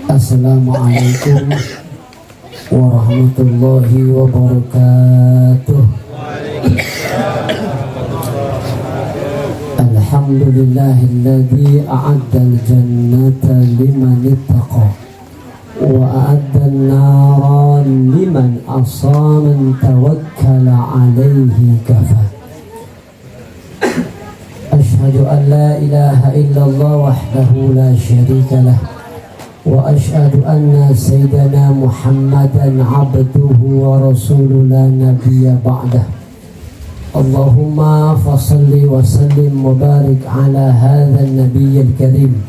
Assalamualaikum warahmatullahi wabarakatuh. Alhamdulillahilladzi a'addal jannata liman ittaqa wa a'addan nara liman asa man tawakkala 'alaihi kafa. Asyhadu an la ilaha illallah wahdahu la syarika lah wa asyhadu anna sayyidana Muhammadan 'abduhu wa rasuluhu la nabiyya ba'dah. Allahumma fasalli wa sallim wa barik ala hadzal nabiyyil karim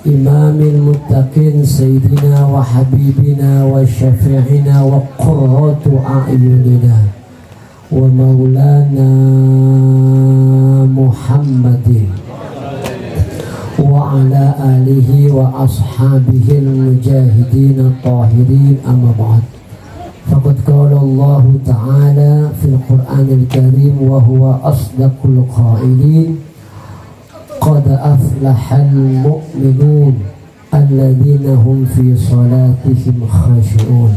imamil muttaqin sayyidina wa habibina wa syafi'ina wa qurratu a'yunina wa maulana Muhammadin wa ala alihi wa ashabihi al-mujahidin at-tahirin amma ba'd. Faqad qala Allah Ta'ala fil Qur'anil Karim wa huwa asdaqul qailin qad aflahal mu'minun alladhina hum fi salatihim khashi'un.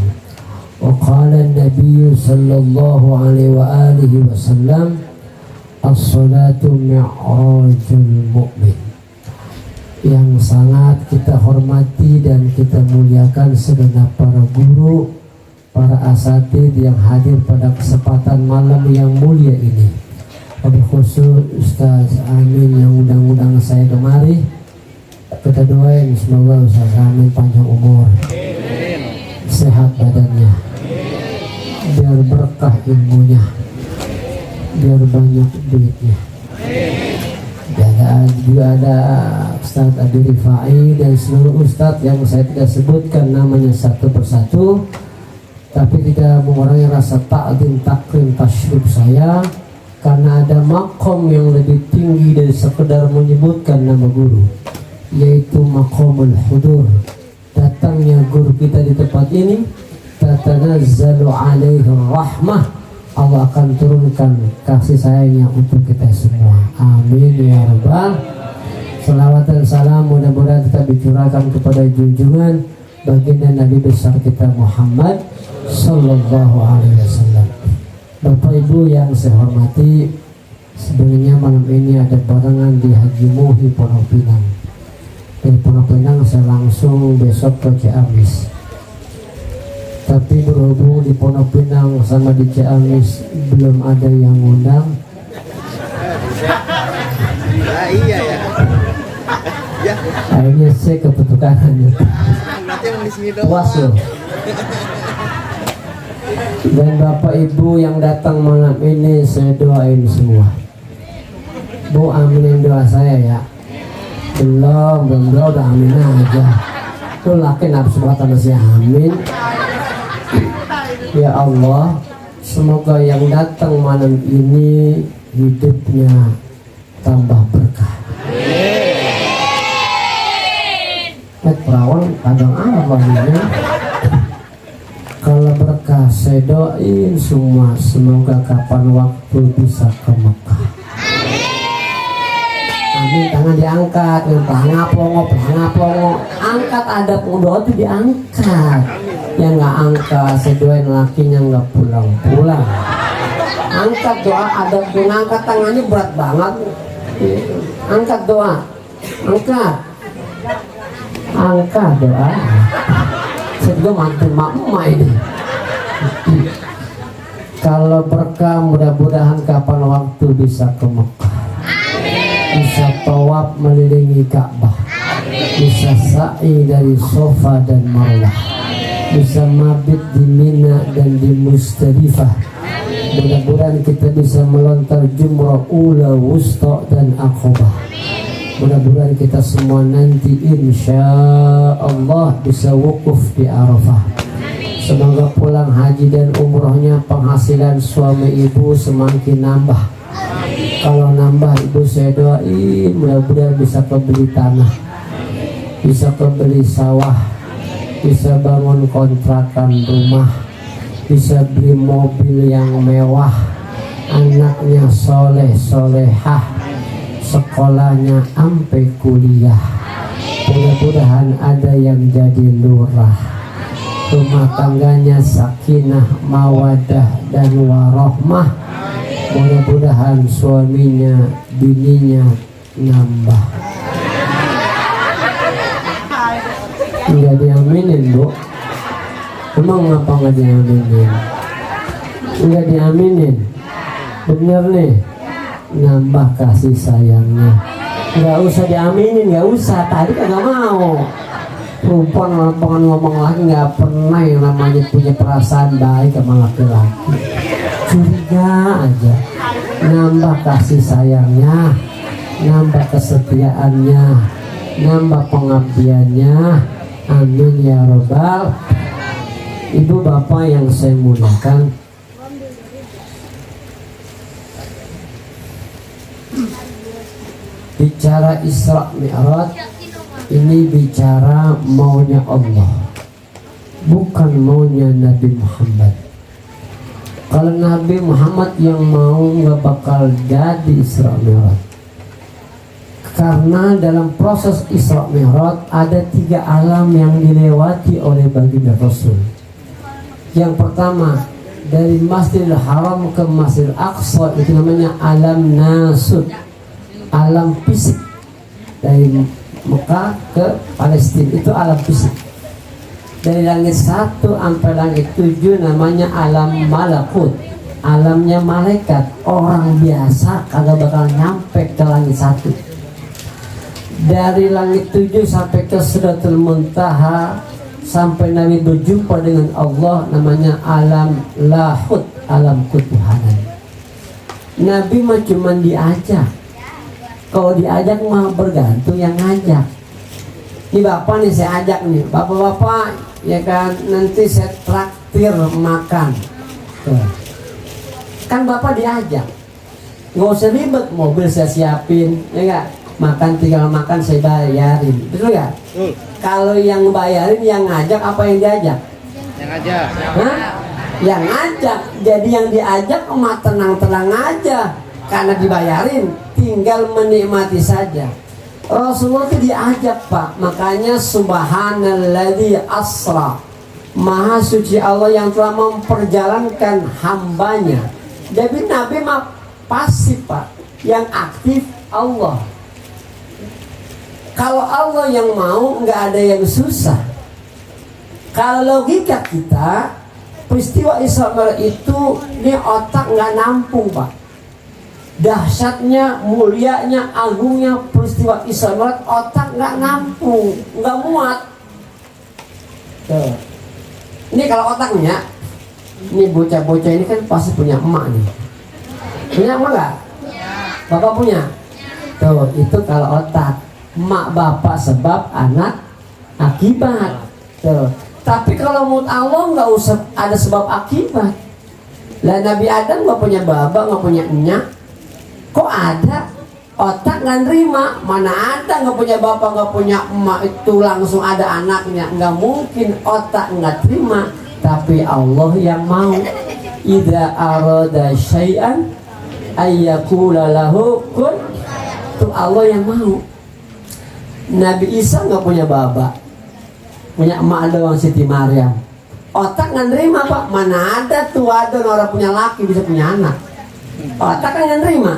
Wa qala an-nabiy sallallahu alaihi wa alihi wasallam as-salatu mi'rajul mu'min. Yang sangat kita hormati dan kita muliakan segenap para guru, para asatid yang hadir pada kesempatan malam yang mulia ini. Pada khusus Ustaz Amin yang undang-undang saya kemari, kita doain semoga Ustaz Amin panjang umur, sehat badannya, biar berkah ilmunya, biar banyak duitnya. Juga ada Ustaz Adi Rifai dan seluruh Ustaz yang saya tidak sebutkan namanya satu persatu, tapi tidak mengurangi rasa ta'zim, takrim, tasyrif saya, karena ada makom yang lebih tinggi dari sekedar menyebutkan nama guru, yaitu makomul hudur. Datangnya guru kita di tempat ini, tatanazzalu alaihi rahmah, Allah akan turunkan kasih sayangnya untuk kita semua. Amin ya rabbal. Salawat dan salam mudah-mudahan tetap dicurahkan kepada junjungan baginda Nabi besar kita Muhammad Sallallahu Alaihi Wasallam. Bapak Ibu yang saya hormati, sebenarnya malam ini ada barengan di Haji Muhi Pondok Pinang. Dari Pondok Pinang saya langsung besok ke Ciamis. Tapi berhubung di Pondok Pinang sama di Ciamis belum ada yang ngundang. Iya ya. Akhirnya saya kepetukangan ya. Puas loh. Dan Bapak Ibu yang datang malam ini saya doain semua. Bu, aminin doa saya ya. Belum udah amin aja. Tuh laki nafsu banget sama si amin. Ya Allah, semoga yang datang malam ini hidupnya tambah berkah. Perawan kadang apa ini? Kalau berkah saya doain semua, semoga kapan waktu bisa ke Mekah. Amin, tangan diangkat, pelanga plongo, angkat, ada doa itu diangkat. Yang nggak angkat, saya doain lakinya nggak pulang. Angkat doa, ada ngangkat tangannya berat banget. Angkat doa, angkat doa. Saya juga mantu mak ini. Kalau berkah mudah-mudahan kapan waktu bisa ke Mekah, bisa tawaf melilingi Ka'bah, bisa sa'i dari Safa dan Marwah, bisa mabit di Mina dan di Musdalifah. Mudah-mudahan kita bisa melontar jumrah ula, wusta dan aqabah. Mudah-mudahan kita semua nanti insya Allah bisa wukuf di Arafah. Semoga pulang haji dan umrohnya penghasilan suami ibu semakin nambah. Kalau nambah ibu saya doain mudah-mudahan bisa kebeli tanah, bisa kebeli sawah, bisa bangun kontrakan rumah, bisa beli mobil yang mewah, anaknya soleh solehah, sekolahnya sampai kuliah, Mudah-mudahan ada yang jadi lurah, rumah tangganya sakinah, mawadah dan warahmah. Mudah-mudahan suaminya, bininya nambah. Enggak diaminin, Bu. Emang ngapa nggak diaminin? Enggak diaminin. Bener nih, nambah kasih sayangnya. Nggak usah diaminin, nggak usah. Tadi kagak mau. Perempuan ngomong lagi nggak pernah yang namanya punya perasaan baik sama laki-laki. Curiga aja. Nambah kasih sayangnya, nambah kesetiaannya, nambah pengabdiannya. Amin ya robbal. Ibu bapak yang saya muliakan, bicara Isra Mi'raj ini bicara maunya Allah, bukan maunya Nabi Muhammad. Kalau Nabi Muhammad yang mau nggak bakal jadi Isra Mi'raj, karena dalam proses Isra Mi'raj ada 3 alam yang dilewati oleh baginda Rasul. Yang pertama, dari Masjidil Haram ke Masjidil Aqsa itu namanya alam nasud, alam fisik. Dari Mekah ke Palestina itu alam fisik. Dari langit 1 sampai langit 7 namanya alam malakut, alamnya malaikat. Orang biasa kagak bakal nyampe ke langit 1. Dari langit 7 sampai ke Sidratul Muntaha, sampai Nabi berjumpa dengan Allah, namanya alam lahut, alam ketuhanan. Nabi mah cuma diajak. Kalau diajak mah bergantung yang ngajak. Ini bapak nih saya ajak nih, bapak-bapak ya kan, nanti saya traktir makan. Tuh. Kan bapak diajak, nggak usah ribet, mobil saya siapin, ya enggak? Makan tinggal makan saya bayarin, betul nggak? Kalau yang bayarin yang ngajak apa yang diajak? Yang ngajak. Hah? Yang ngajak. Jadi yang diajak mah tenang-tenang aja, karena dibayarin, tinggal menikmati saja. Rasulullah itu diajak, Pak. Makanya subhanalladzi asra, maha suci Allah yang telah memperjalankan hambanya. Jadi Nabi mah pasif, Pak. Yang aktif Allah. Kalau Allah yang mau, nggak ada yang susah. Kalau logika kita, peristiwa Isra Mi'raj itu ini otak nggak nampung, Pak. Dahsyatnya, mulianya, agungnya peristiwa Isra Mi'raj, otak nggak nampung, nggak muat. Tuh. Ini kalau otaknya, ini bocah-bocah ini kan pasti punya emak nih. Punya emak nggak? Bapak punya? Tuh, itu kalau otak. Mak bapak sebab, anak akibat. Tuh. Tapi kalau menurut Allah nggak usah ada sebab akibat. Lah Nabi Adam nggak punya bapak, nggak punya enyak. Kok ada? Otak nggak nerima. Mana ada nggak punya bapak, nggak punya emak itu langsung ada anaknya. Nggak mungkin, otak nggak terima. Tapi Allah yang mau. Idza arada syai'an ayyakula lahu kun. Itu Allah yang mau. Nabi Isa nggak punya baba, punya emak doang, Siti Maryam. Otak nggak nerima, Pak. Mana ada tuh ada orang punya laki bisa punya anak. Otak kan nggak nerima.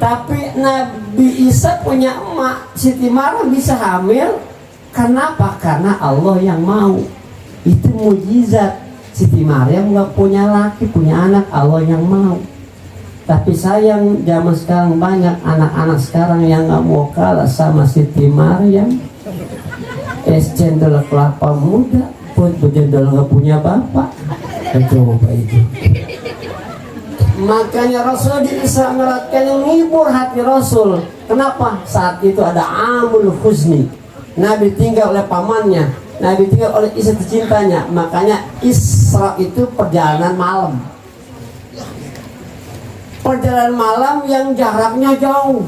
Tapi Nabi Isa punya emak, Siti Maryam bisa hamil. Kenapa? Karena Allah yang mau. Itu mujizat. Siti Maryam nggak punya laki, punya anak, Allah yang mau. Tapi sayang zaman sekarang banyak anak-anak sekarang yang nggak mau kalah sama Siti Maryam. Es cendol kelapa muda pun bejendol nggak punya bapak. Coba itu. Makanya Rasul di Isra Mi'raj yang menghibur hati Rasul. Kenapa? Saat itu ada amul huzni. Nabi tinggal oleh pamannya, Nabi tinggal oleh istri tercintanya. Makanya Isra itu perjalanan malam. Perjalanan malam yang jaraknya jauh,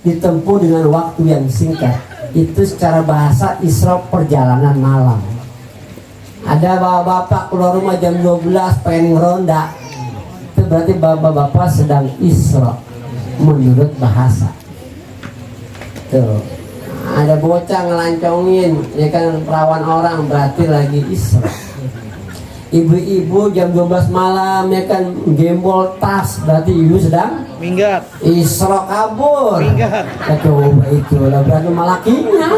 ditempuh dengan waktu yang singkat. Itu secara bahasa Isra perjalanan malam. Ada bapak-bapak keluar rumah jam 12 pengen ngeronda, itu berarti bapak-bapak sedang Isra menurut bahasa. Tuh. ada bocah ngelancongin ya kan perawan orang, berarti lagi Isra. Ibu-ibu jam 12 malam ya kan gembol tas, berarti ibu sedang Minggat. Isra kabur. Minggat. Ya coba itu lah berarti malakinya.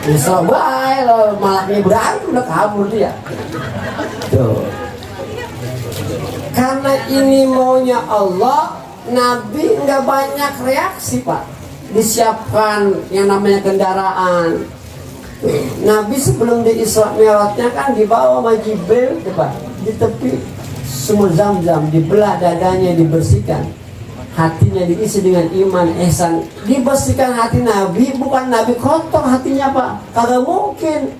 Isra baik loh, malakinya berantem udah kabur dia. Tuh. Karena ini maunya Allah, Nabi nggak banyak reaksi Pak. Disiapkan yang namanya kendaraan. Nabi sebelum di Isra Mi'rajnya kan dibawa sama Jibril, coba di tepi sumur Zam-Zam, dibelah dadanya, dibersihkan, hatinya diisi dengan iman, ihsan, dibersihkan hati Nabi. Bukan Nabi kotor hatinya Pak, kagak mungkin.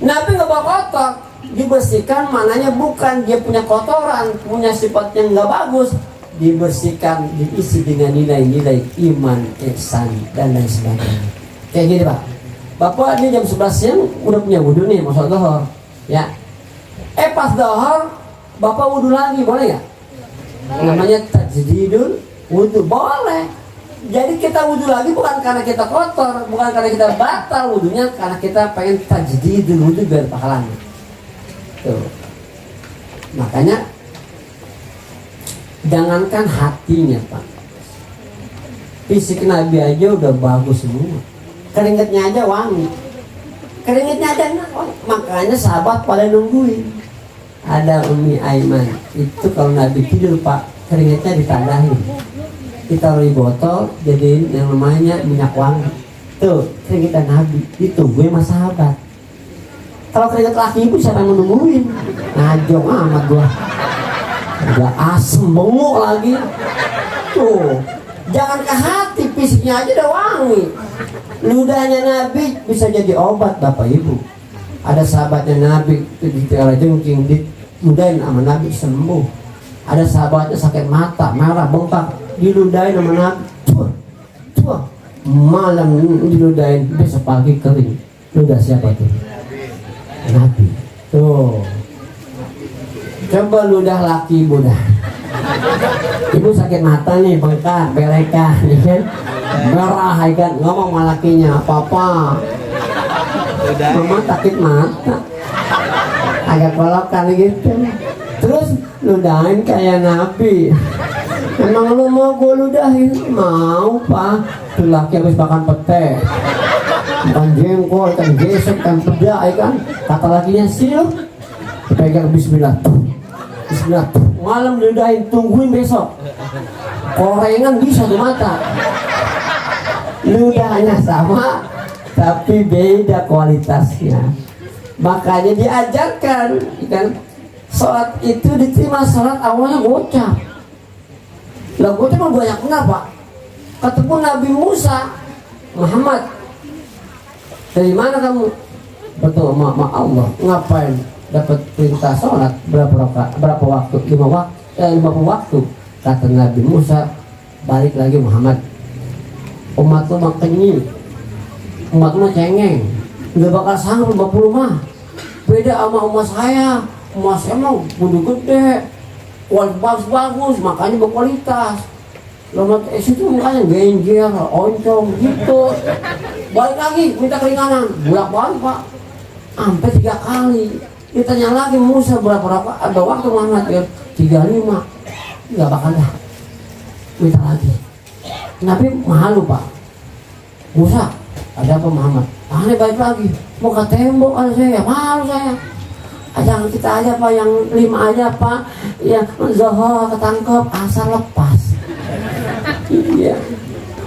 Nabi nggak bawa kotor, dibersihkan mananya bukan dia punya kotoran, punya sifat yang nggak bagus, dibersihkan, diisi dengan nilai-nilai iman, ihsan dan lain sebagainya. Kayak gini Pak. Bapak ini jam 11 siang udah punya wudhu nih, masuk dohor, ya. Pas dohor, Bapak wudhu lagi, boleh nggak? Namanya tajdidul wudhu, boleh. Jadi kita wudhu lagi bukan karena kita kotor, bukan karena kita batal wudhunya, karena kita pengen tajdidul wudhu biar pahalanya. Tuh. Makanya jangankan hatinya Pak, fisik Nabi aja udah bagus semua. Keringetnya aja wangi, keringetnya aja wangi. Makanya sahabat pada nungguin. Ada Umi Aiman itu kalau Nabi tidur Pak, keringetnya ditandahin, ditaruh di botol, jadiin yang namanya minyak wangi. Tuh keringetan Nabi ditungguin sama sahabat. Kalau keringet laki ibu siapa yang nungguin? Ngajong amat gua, udah asem bengok lagi. Tuh jangan ke hati, fisiknya aja udah wangi. Ludahnya Nabi bisa jadi obat Bapak Ibu. Ada sahabatnya Nabi di piala jengking, diludahin sama Nabi sembuh. Ada sahabatnya sakit mata, merah, bengkak, diludahin sama Nabi, cuah, malam diludahin, besok pagi kering. Ludah siapa tuh? Nabi. Tuh. Coba ludah laki ibu dah. Ibu sakit mata nih, bengkak, beleka, ya kan? Merah, ya kan? Ngomong sama lakinya, papa, mama sakit mata, agak kolokan gitu. Terus ludahin kayak Nabi. Emang lu mau gue ludahin? Mau Pak. Tuh laki habis makan pete, ikan jengkol, ikan gesek, ikan peda, ya kan? Kata lakinya, sini lu pegang bismillah tuh. Bismillah tuh. Malam ludahin, tungguin besok. Korengan bisa di mata. Ludahnya sama tapi beda kualitasnya. Makanya diajarkan kan, sholat itu diterima sholat awalnya gocap. Lah gocap mah banyak kenapa? Ketemu Nabi Musa, Muhammad, dari mana kamu? Betul sama Allah. Ngapain dapat perintah sholat berapa waktu? 50 waktu. Kata Nabi Musa, balik lagi Muhammad, umat lu mah kenying, umat lu mah cengeng, nggak bakal sanggup 50 mah. Beda sama umat saya mah kudu gede, kualitas bagus, makanya berkualitas. Lemak itu makanya genjer, oncom gitu. Balik lagi minta keringanan, bolak-balik Pak, sampai 3 kali. Ditanya lagi Musa berapa ada waktu Muhammad ya 35, nggak bakal dah, minta lagi. Nabi malu Pak. Musa, ada apa Muhammad? Aneh balik lagi, mau ke tembok kan saya, malu saya. Jangan kita aja Pak, yang 5 aja Pak, yang Zohor ketangkep, asal lepas. Iya.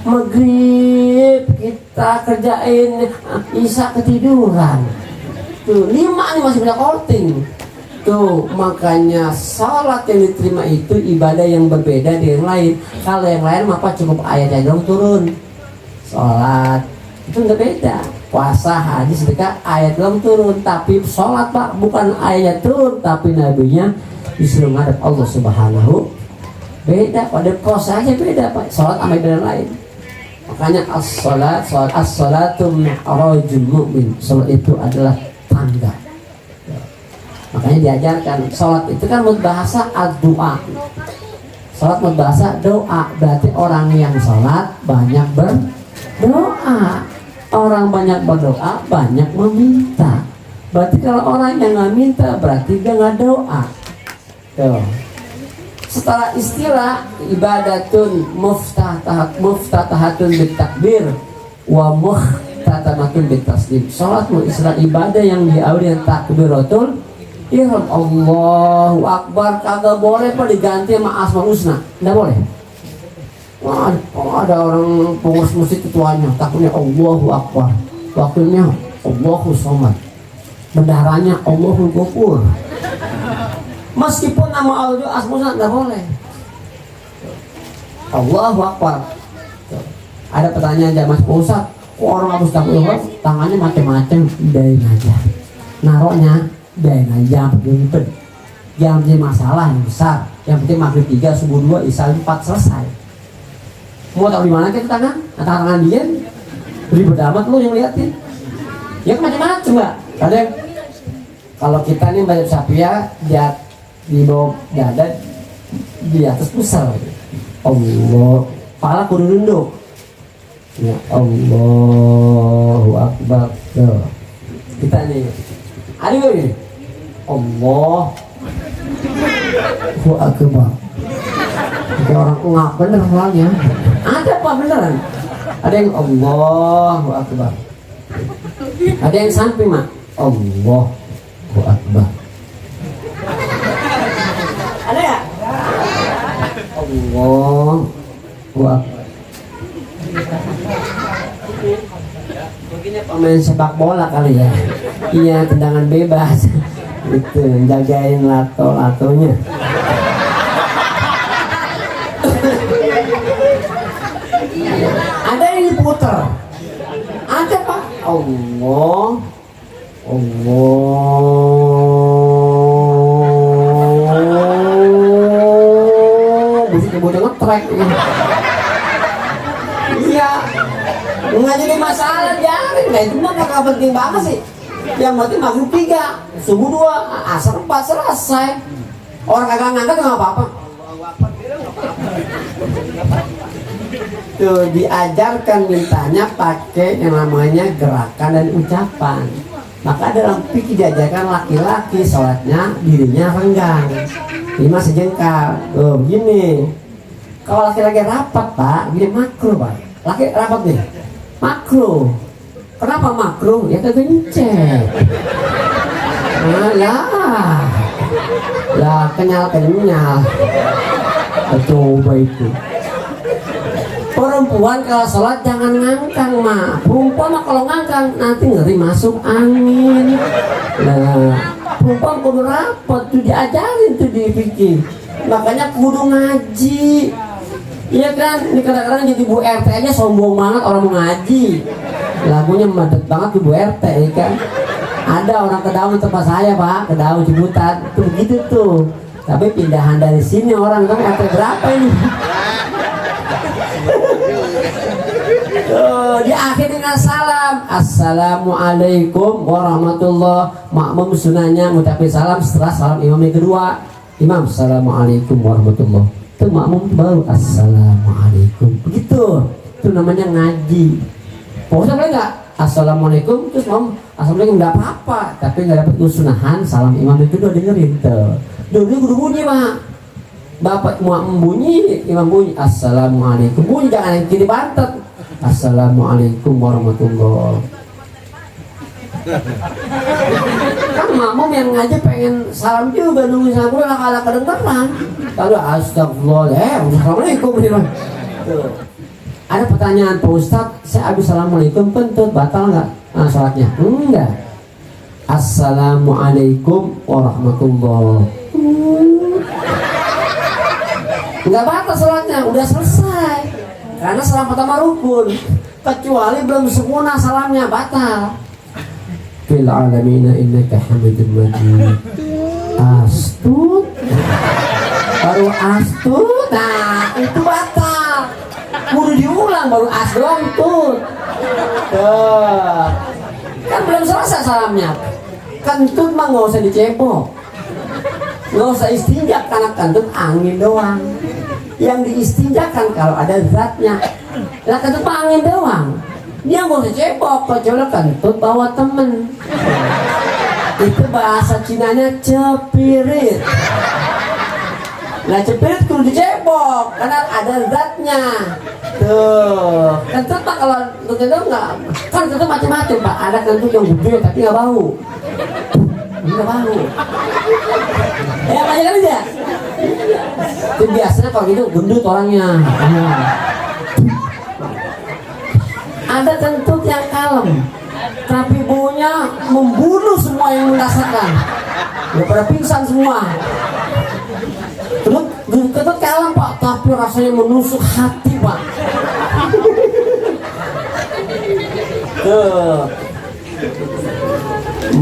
Maghrib kita kerjain, Isya ketiduran. Tuh 5 nih masih banyak outing. Tuh makanya sholat yang diterima itu ibadah yang berbeda dengan yang lain. Kalau yang lain apa cukup ayat aja dong turun. Sholat itu nggak beda. Puasa, haji, sedekah ayat dong turun. Tapi sholat Pak bukan ayat turun, tapi nabinya disuruh ngadep Allah Subhanahu. Beda. Pada puasa aja beda Pak. Sholat sama ibadah lain. Makanya as-sholatu mi'rajul mu'min. Sholat itu adalah tanda. Makanya diajarkan sholat itu kan bahasa ad-doa. Sholat bahasa doa, berarti orang yang sholat banyak berdoa. Orang banyak berdoa banyak meminta. Berarti kalau orang yang nggak minta berarti dia nggak doa. Tuh. Setelah istilah ibadatun muftatahatun bitakbir wa muhtatamatun bitaslim. Sholat istilah ibadah yang diawali dengan takbiratul ihram, Allahu Akbar. Kagak boleh pak diganti sama Asmaul Husna, nggak boleh. Wah, ada orang pengurus musik ketuanya takutnya Allahu Akbar, wakilnya Allahu Somad, bendaharanya Allahu Ghafur. Meskipun nama Allah Asmaul Husna nggak boleh. Allahu Akbar. Ada pertanyaan jamaah Ustaz, orang habis takbir tangannya macam-macam, dain aja, naroknya dain aja, ribet. Yang penting masalah yang besar, yang penting maghrib 3, subuh 2, isya 4 selesai. Mau tahu di mana kita tangan? Tangan dia ribet amat lu yang liatin. Ya macam-macam mbak. Kadang kalau kita nih baca Syafia di bawah dada, di atas pusar. Allah, kepala kudu nunduk. Ya Allahu Akbar. Tuh. Kita nih. Aduh ini. Allahu Akbar. Ada orang ngap bener soalnya. Ada apa beneran? Ada yang Allahu Akbar. Ada yang samping mak. Allahu Akbar. Ada ya? Allahu Akbar. Mungkin pemain sepak bola kali ya. Iya, tendangan bebas. Itu jagain lato-latonya. Ada yang diputer. Ada pak. Allah. Bisa bocah ngetrek. Iya. Nggak jadi masalah, jaring. Nah itu mah gak penting banget sih. Yang penting maghrib 3, subuh 2, asar 4 selesai. Orang kagak ngangkat nggak apa-apa. Tuh diajarkan mintanya pakai yang namanya gerakan dan ucapan. Maka dalam fikih diajarkan laki-laki sholatnya dirinya renggang, 5 sejengkal. Tuh begini. Kalau laki-laki rapat pak, gini makruh pak. Laki rapat nih, makruh. Kenapa makruh? Ya kegencet. Lah kenyal. Coba itu. Perempuan kalau sholat jangan ngangkang mak. Perempuan mah kalau ngangkang nanti ngeri masuk angin. Nah, perempuan kudu rapat tuh, diajarin tuh di fikih. Makanya kudu ngaji. Iya kan, ini kadang-kadang jadi Bu RT aja sombong banget orang mau ngaji. Lagunya madet banget tuh Bu RT ya kan. Ada orang Kedaung tempat saya pak, Kedaung Ciputat tuh begitu tuh. Tapi pindahan dari sini orang kan RT berapa ini? Di akhir dengan salam, Assalamualaikum warahmatullah. Makmum sunahnya ngucapin salam setelah salam imam yang kedua. Imam, Assalamualaikum warahmatullah. Itu makmum baru Assalamualaikum. Begitu. Itu namanya ngaji. Pokoknya boleh nggak? Assalamualaikum terus makmum Assalamualaikum nggak apa-apa. Tapi nggak dapat usunahan salam imam yang kedua dengerin tuh. Dulu kudu bunyi mak. Bapak makmum bunyi, imam bunyi Assalamualaikum. Bunyi jangan yang kiri bantet. Assalamualaikum warahmatullah. Kan makmum yang ngaji pengen salam juga nunggu salam gue lah kedengeran. Lalu astagfirullah, assalamualaikum. Ada pertanyaan Pak Ustadz, saya habis assalamualaikum kentut batal nggak sholatnya? Enggak. Assalamualaikum warahmatullah. Enggak batal sholatnya, udah selesai. Karena salam pertama rukun, kecuali belum sempurna salamnya batal. Fil alamina innaka hamidun majid. Astut. Baru astut. Nah, itu batal. Kudu diulang baru asdom tuh. Tuh. Kan belum selesai salamnya. Kentut mah nggak usah dicebok. Nggak usah istinjak karena kentut angin doang. Yang diistinjakan kalau ada zatnya. Lah kentut angin doang. Dia mau cebok, kecuali kentut bawa temen. Itu bahasa Cinanya cepirit. Nah cepirit kudu dicebok karena ada zatnya. Tuh, kentut pak kalau kentut enggak, kan kentut macam-macam pak. Ada kentut yang gede tapi nggak bau. Nggak bau. Ya banyak kan dia. Itu biasanya kalau gitu gendut orangnya. Ada kentut yang kalem, tapi baunya membunuh semua yang merasakan. Ya pada pingsan semua. Terus kentut kalem pak, tapi rasanya menusuk hati pak.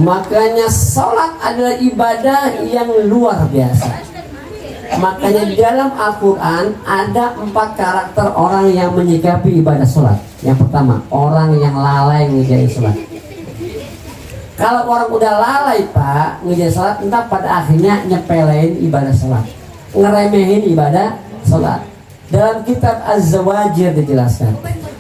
Makanya sholat adalah ibadah yang luar biasa. Makanya di dalam Al-Quran ada 4 karakter orang yang menyikapi ibadah sholat. Yang pertama, orang yang lalai ngerjain sholat. Kalau orang udah lalai pak ngerjain sholat, entah pada akhirnya nyepelein ibadah sholat, ngeremehin ibadah sholat. Dalam kitab Az-Zawajir dijelaskan,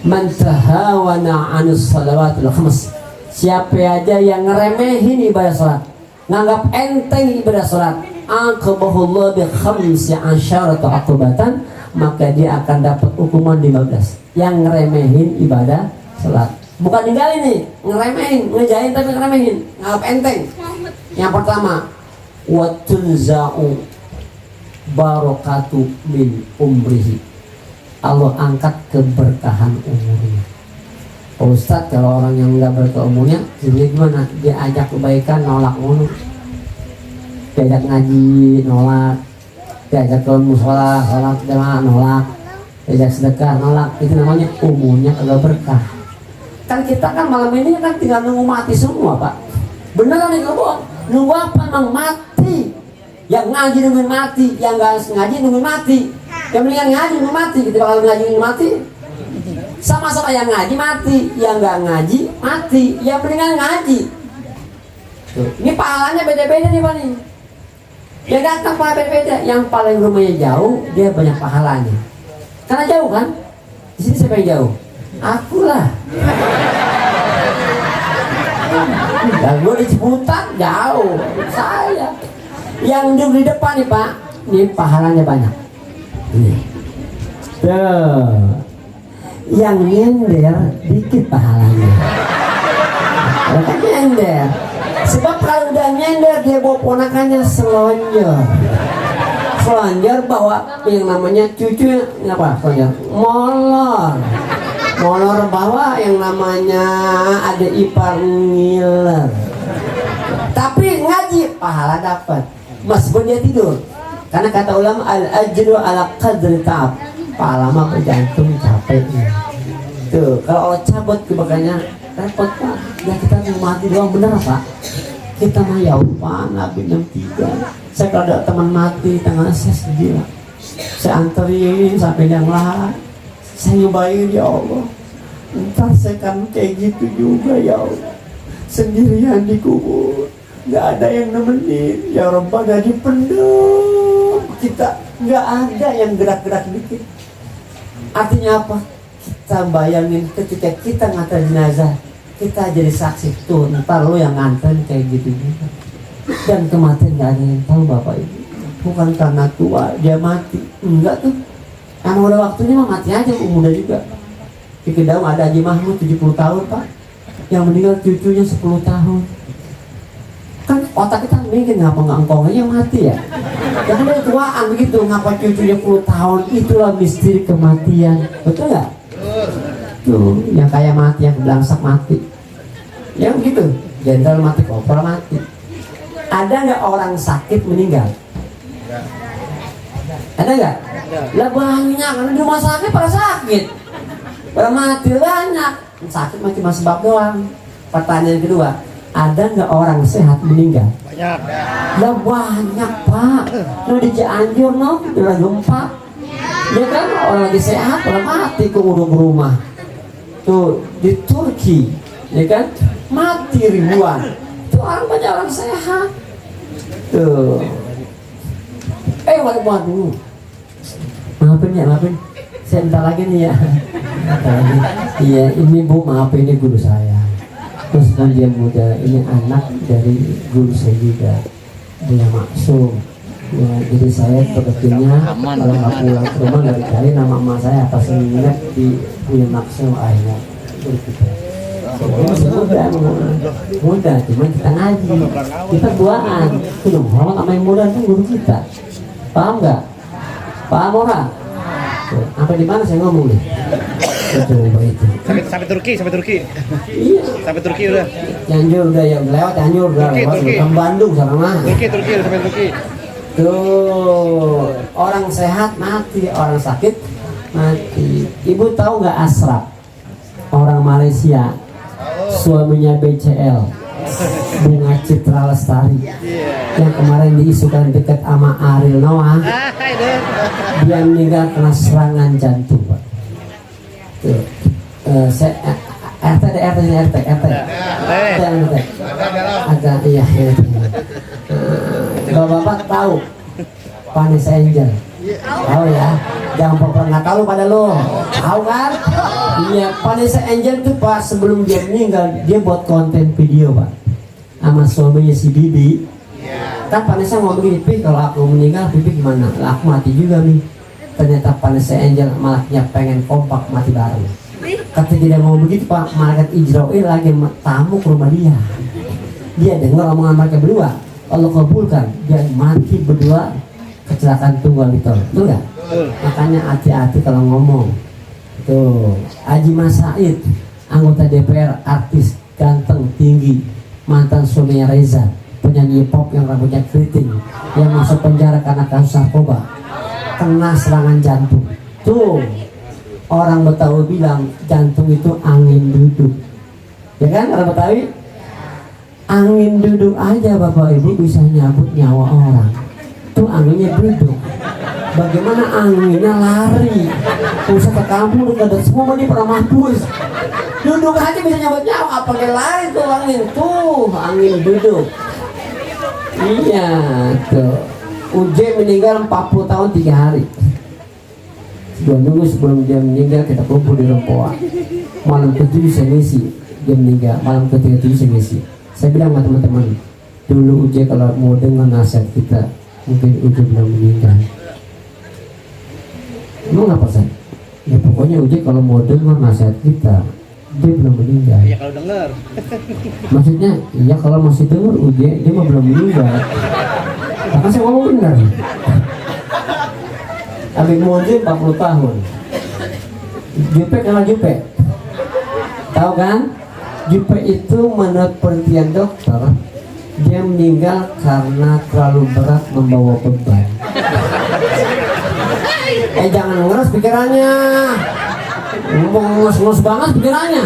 man tahawana 'anus shalawatil khams, siapa aja yang ngeremehin ibadah sholat, nganggap enteng ibadah sholat, aqabahullah bi khamsi asyaratu aqabatan, maka dia akan dapat hukuman 15. Yang ngeremehin ibadah sholat, bukan ninggalin nih, ngeremehin, ngejahin tapi ngeremehin, nganggap enteng. Yang pertama, wa tunza'u barakatu min umrihi, Allah angkat keberkahan umurnya. Pak Ustadz, kalau orang yang nggak berkah umurnya, jadi gimana? Dia ajak kebaikan nolak mulu, diajak ngaji nolak, diajak ke musola sholat jamaah nolak, diajak sedekah nolak. Itu namanya umurnya kagak berkah. Kan kita kan malam ini kan tinggal nunggu mati semua pak. Beneran nih kalau bohong, nunggu apa? Emang mati. Yang ngaji nungguin mati, yang nggak ngaji nungguin mati. Yang mendingan ngaji nungguin mati. Kita bakal ngaji nungguin mati. Sama-sama yang ngaji mati, yang nggak ngaji mati, yang mendingan ngaji. Tuh. Ini pahalanya beda-beda nih pak nih. Yang datang pahala beda-beda. Yang paling rumahnya jauh, dia banyak pahalanya. Karena jauh kan? Di sini siapa yang jauh? Aku lah. Dan gue di Ciputat jauh, saya. Yang duduk di depan nih pak, ini pahalanya banyak. Ini. Tuh. Yang nyender dikit pahalanya. Bukan nyender. Sebab kalau udah nyender dia bawa ponakannya selonjor. Selonjor bawa yang namanya cucu, apa? Selonjor. Molor. Molor bawa yang namanya ada ipar ngiler. Tapi ngaji pahala dapat. Meskipun dia tidur. Karena kata ulama al-ajru ala qadri ta'ab. Pahala mah bergantung capeknya. Tuh, kalau Allah cabut kebakannya repot pak. Ya kita mati doang, bener pak. Kita mah ya pak, Nabi 63. Saya kalau ada teman mati tanggal saya sedih lah. Saya anterin sampai yang lain. Saya nyobain ya Allah. Ntar saya kan kayak gitu juga ya Allah. Sendirian dikubur, nggak ada yang nemenin. Ya Rabbah gak dipendam. Kita nggak ada yang gerak-gerak dikit. Artinya apa? Kita bayangin ketika kita ngantar jenazah, kita jadi saksi tuh, ntar lo yang ngantar kayak gitu juga. Dan kematian gak ada yang tahu bapak ibu. Bukan karena tua dia mati, enggak tuh. Emang udah waktunya mah mati aja, muda juga. Di Kedaung ada Haji Mahmud 70 tahun pak, yang meninggal cucunya 10 tahun. Kan otak kita mikir ngapa nggak engkau aja mati ya? Jangan dari tuaan begitu, ngapa cucunya 10 tahun? Itulah misteri kematian, betul nggak? Tuh, yang kaya mati, yang belangsak mati, ya begitu. Jenderal mati, kopral mati. Ada nggak orang sakit meninggal? Ada nggak? Lah banyak, karena di rumah sakit pada sakit, pada mati banyak. Sakit mah cuma sebab doang. Pertanyaan kedua, ada nggak orang sehat meninggal? Banyak. Lah banyak pak. Lu di Cianjur no, di gempa. Ya kan orang lagi sehat, orang mati ke rumah. Tuh di Turki, ya kan mati ribuan. Itu orang banyak orang sehat. Tuh. Waduh. Maafin ya, maafin. Saya bentar lagi nih ya. Bentar lagi. Iya, ini Bu, maaf ini guru saya. Terus dia muda, ini anak dari guru saya juga. Dia maksum. Ya, jadi saya sebetulnya kalau nggak pulang ke rumah nggak dicari nama emak saya pas ingat di punya maksum ayah. Masih muda, cuman kita ngaji, kita buaan. Itu dong, hormat sama yang muda itu guru kita. Paham nggak? Paham orang? Sampai di mana saya ngomong nih? Coba itu. Sampai Turki. Iya. Sampai Turki udah. Cianjur udah ya lewat Cianjur udah lewat ke Bandung sana mah. Turki udah sampai Turki. Tuh orang sehat mati, orang sakit mati. Ibu tahu nggak Ashraf? Orang Malaysia, suaminya BCL, Bunga Citra Lestari, yang kemarin diisukan dekat sama Ariel Noah. Dia meninggal karena serangan jantung, Pak. Tuh, RT. Agak iya. Bapak tahu Vanessa Angel? Tahu ya? Jangan pernah nggak tahu pada lo. Tahu kan? Iya, Vanessa Angel itu Pak sebelum dia meninggal dia buat konten video Pak sama suaminya si Bibi. Kan Vanessa ngomong begini, Pi kalau aku meninggal Bibi gimana? Lah aku mati juga nih. Ternyata Vanessa Angel malah pengen kompak mati bareng. Kata dia ngomong begitu Pak, malaikat Israel lagi tamu ke rumah dia. Dia dengar omongan mereka berdua. Allah kabulkan, dia mati berdua kecelakaan tunggal di tol, betul nggak? Makanya hati-hati kalau ngomong. Tuh, Haji Mas Said, anggota DPR, artis ganteng tinggi, mantan suaminya Reza, penyanyi pop yang rambutnya keriting, yang masuk penjara karena kasus narkoba, kena serangan jantung. Tuh, orang Betawi bilang jantung itu angin duduk, ya kan orang Betawi? Angin duduk aja Bapak Ibu bisa nyabut nyawa orang. Tuh anginnya duduk. Bagaimana anginnya lari? Pusat ke kampung udah semua dia pernah mampus. Duduk aja bisa nyabut nyawa, apalagi lari tuh angin. Tuh angin duduk. Iya tuh. Uje meninggal 40 tahun 3 hari. 2 minggu sebelum dia meninggal kita kumpul di Rempoa. Malam ke-7 saya ngisi dia meninggal. Malam ke-7 saya ngisi. Saya bilang sama teman-teman, dulu Uje kalau mau dengar nasihat kita, mungkin Uje belum meninggal. Emang apa San? Ya pokoknya Uje kalau mau dengar nasihat kita, dia belum meninggal. Iya kalau dengar. Maksudnya, iya kalau masih dengar Uje, dia mah belum meninggal. Karena saya ngomong benar. Habib Muhyiddin 40 tahun. Jupe kenal Jupe? Tahu kan? Jupe itu menurut penelitian dokter dia meninggal karena terlalu berat membawa beban. Jangan ngeres pikirannya, ngos-ngos banget pikirannya.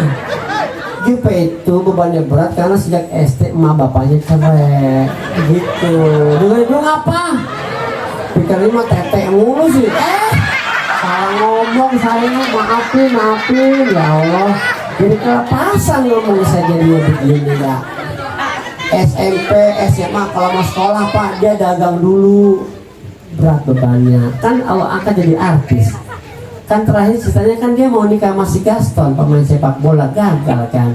Jupe itu bebannya berat karena sejak SD emak bapaknya cerai gitu. Dengerin dulu apa? Pikirannya mah tete mulu sih. Salah ngomong saya, maafin ya Allah. Jadi kelepasan ngomong saja dia begini ya. SMP, SMA kalau mau sekolah Pak dia dagang dulu. Berat bebannya. Kan Allah angkat jadi artis. Kan terakhir ceritanya kan dia mau nikah masih Gaston, pemain sepak bola, gagal kan.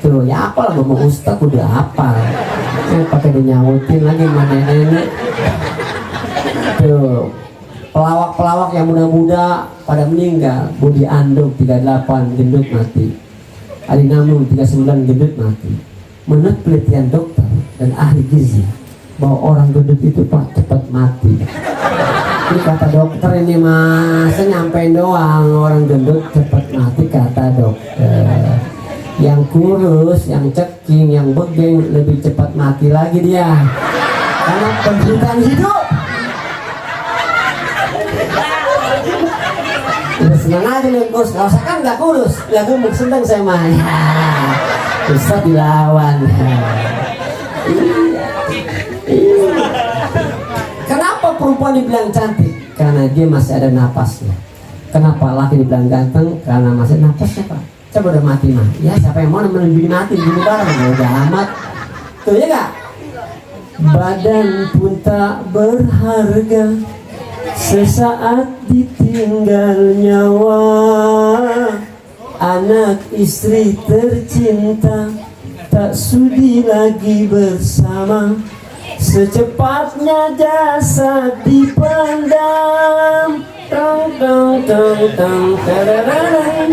Tuh ya apalah gue mau ustaz udah hafal. Pakai dinyautin lagi mana nenek. Tuh pelawak-pelawak yang muda-muda pada meninggal. Budi Anduk 38 gendut mati. Ali Namun 39 gendut mati. Menurut penelitian dokter dan ahli gizi bahwa orang gendut itu Pak cepat mati. Ini kata dokter ini masa nyampein doang orang gendut cepat mati kata dokter. Yang kurus, yang ceking, yang begeng lebih cepat mati lagi dia. Karena penderitaan hidup. Udah senang aja nih kurus, kalau saya kan gak kurus, gak gemuk, seneng saya mah. Bisa dilawan. Kenapa perempuan dibilang cantik? Karena dia masih ada napasnya. Kenapa laki dibilang ganteng? Karena masih napasnya Pak. Coba udah mati mah. Ya siapa yang mau nemenin bini mati, bini bareng. Ya udah amat. Tuh ya gak? Badan pun tak berharga Sesaat ditinggal nyawa, anak istri tercinta tak sudi lagi bersama. Secepatnya jasad dipendam, tong tong tong tong tarararang.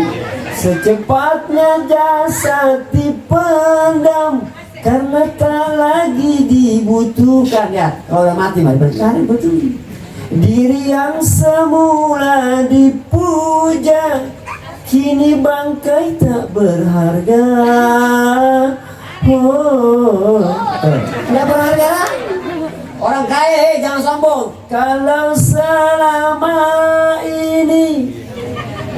Secepatnya jasad dipendam karena tak lagi dibutuhkan. Ya, kalau udah mati mah berkali betul. Diri yang semula dipuja kini bangkai tak berharga. Oh, tidak berharga lah. Orang kaya jangan sombong. Kalau selama ini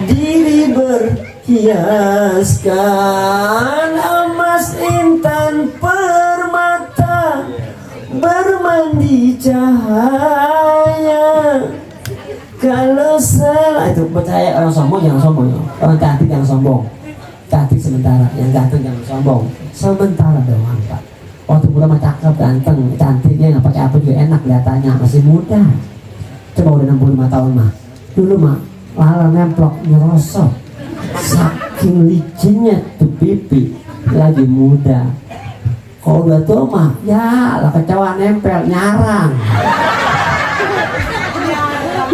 diri berhiaskan emas intan permata bermandi cahaya. Kalau salah itu percaya orang sombong jangan sombong, orang cantik jangan sombong. Cantik sementara, yang ganteng jangan sombong. Sementara doang Pak. Waktu muda mah cakep, ganteng, cantiknya nggak pakai apa juga enak kelihatannya, masih muda. Coba udah 65 tahun mah. Dulu mah lala nemplok nyerosot. Saking licinnya tuh pipi, lagi muda. Kalau udah tua mah, ya lah kecewa nempel nyarang.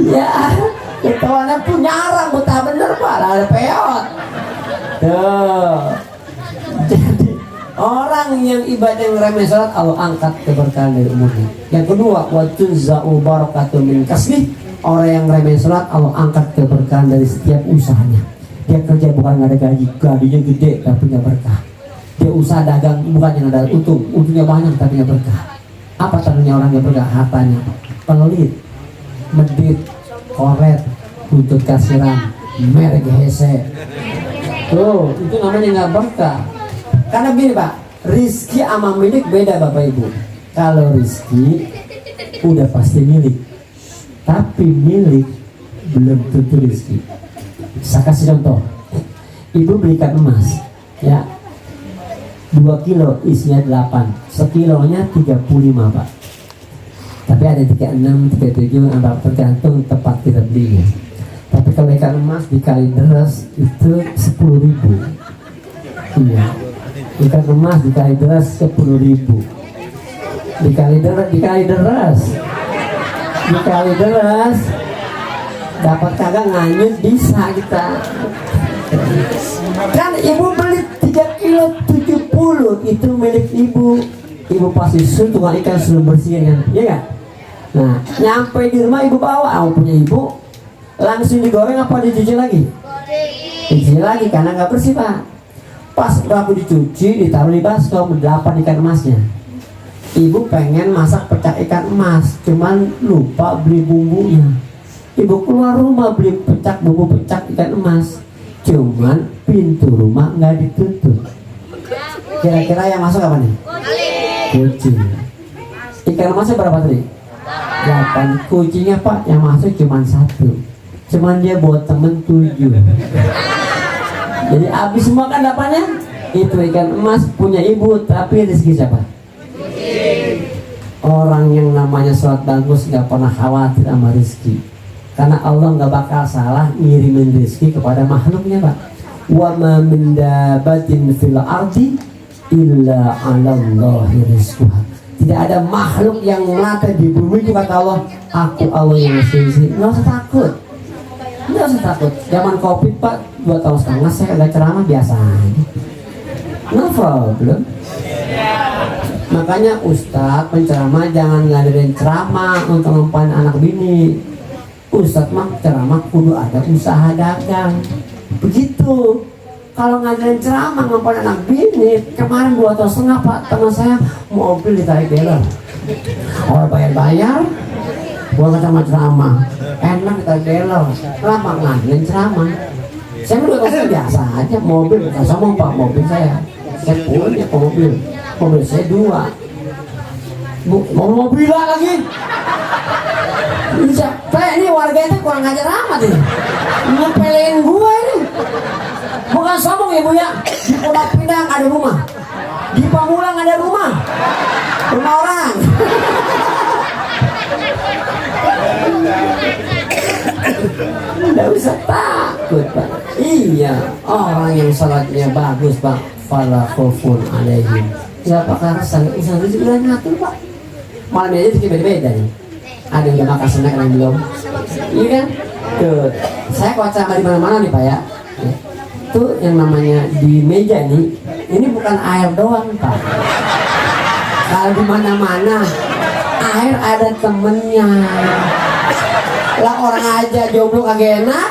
Ya, ketahuannya pun nyarang, betah bener Pak, lah ada peot. Tuh. Jadi orang yang ibadah yang remeh salat Allah angkat keberkahan dari umurnya. Yang kedua, wa tuzza'u barakatu min kasbih. Orang yang remeh salat Allah angkat keberkahan dari setiap usahanya. Dia kerja bukan nggak ada gaji, gajinya gede tapi nggak berkah. Dia usaha dagang bukannya nggak ada untung, untungnya banyak tapi nggak berkah. Apa tandanya orang yang berkah? Hartanya pelit, medit, koret, buntut kasiran, merek hese. Tuh, itu namanya nggak berkah. Karena gini Pak, rizki sama milik beda Bapak Ibu. Kalau rizki udah pasti milik, tapi milik belum tentu rizki. Saya kasih contoh. Ibu belikan emas, ya 2 kilo isinya 8, sekilonya 35 Pak. Tapi ada 36, 37, tergantung tempat kita belinya. Tapi kalau ikan emas dikali deras itu 10.000. Iya. Ikan emas dikali deras 10.000. Dikali deras dapat kagak nganyut bisa kita. Kan ibu beli 3 kilo 70 itu milik ibu. Ibu pasti tukang ikan suruh bersihin kan, iya gak? Nah, nyampe di rumah ibu bawa, punya ibu langsung digoreng apa dicuci lagi? Dicuci lagi karena nggak bersih Pak. Pas udah aku dicuci, ditaruh di baskom 8 ikan emasnya. Ibu pengen masak pecak ikan emas, cuman lupa beli bumbunya. Ibu keluar rumah beli bumbu pecak ikan emas, cuman pintu rumah nggak ditutup. Kira-kira yang masuk apa nih? Kucing. Ikan emasnya berapa tadi? 8. Kucingnya Pak yang masuk cuman 1. Cuman dia buat temen 7. Jadi habis semua kan dapatnya. Itu ikan emas punya ibu, tapi rezeki siapa? Orang yang namanya sholat bagus gak pernah khawatir sama rezeki, karena Allah gak bakal salah ngirimin rezeki kepada makhluknya Pak. Wa ma min dabatin fil ardi illa 'alallahi rizquha. Tidak ada makhluk yang melata di bumi itu kata Allah, aku Allah yang ngasih rezeki. Nggak usah takut, nggak usah takut. Zaman Covid Pak 2 tahun setengah saya agak ceramah biasa aja, no problem. Makanya Ustadz penceramah jangan ngadain ceramah untuk ngempain anak bini. Ustadz mah ceramah kudu ada usaha dagang. Begitu. Kalau ngadain ceramah ngempain anak bini, kemarin 2 tahun setengah Pak, teman saya mobil ditarik dealer. Orang bayar-bayar, gua kata ceramah, enak ditarik dealer. Lama ngadain ceramah. Saya udah kasih biasa aja, mobil bukan sama Pak, mobil saya punya mobil saya 2. Mau mobilan lagi bisa ini warganya kurang ajar amat ini, ngepelin gua ini. Bukan sombong ya Bu ya, di Pulau Pinang ada rumah, di Pamulang ada rumah orang. Tidak usah takut Pak. Iya, orang yang salatnya bagus Pak, fala khaufun alaihim. Ya Pak, karena usaha itu udah ngatur Pak. Malam ini jadi beda-beda nih. Ada yang udah makan snack, ada yang belum. Iya kan? Tuh, saya kocak di mana-mana nih Pak ya. Tuh yang namanya di meja nih, ini bukan air doang Pak. Kalau di mana-mana air ada temennya. Lah orang aja jomblo kagak enak.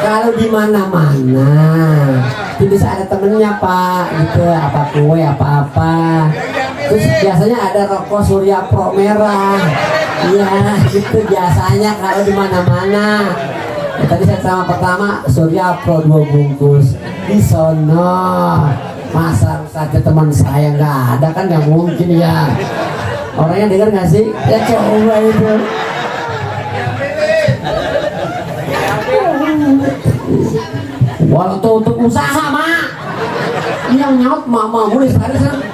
Kalau di mana-mana bisa ada temennya Pak, gitu, apa kue apa-apa. Terus biasanya ada rokok Surya Pro merah. Iya, gitu biasanya kalau di mana-mana. Ya, tadi saya sama pertama Surya Pro 2 bungkus di sono. Masa saja teman saya nggak ada kan nggak mungkin ya. Orangnya dengar nggak sih? Ya coba itu. Walau untuk usaha mak, yang nyaut mama boleh sekali kan?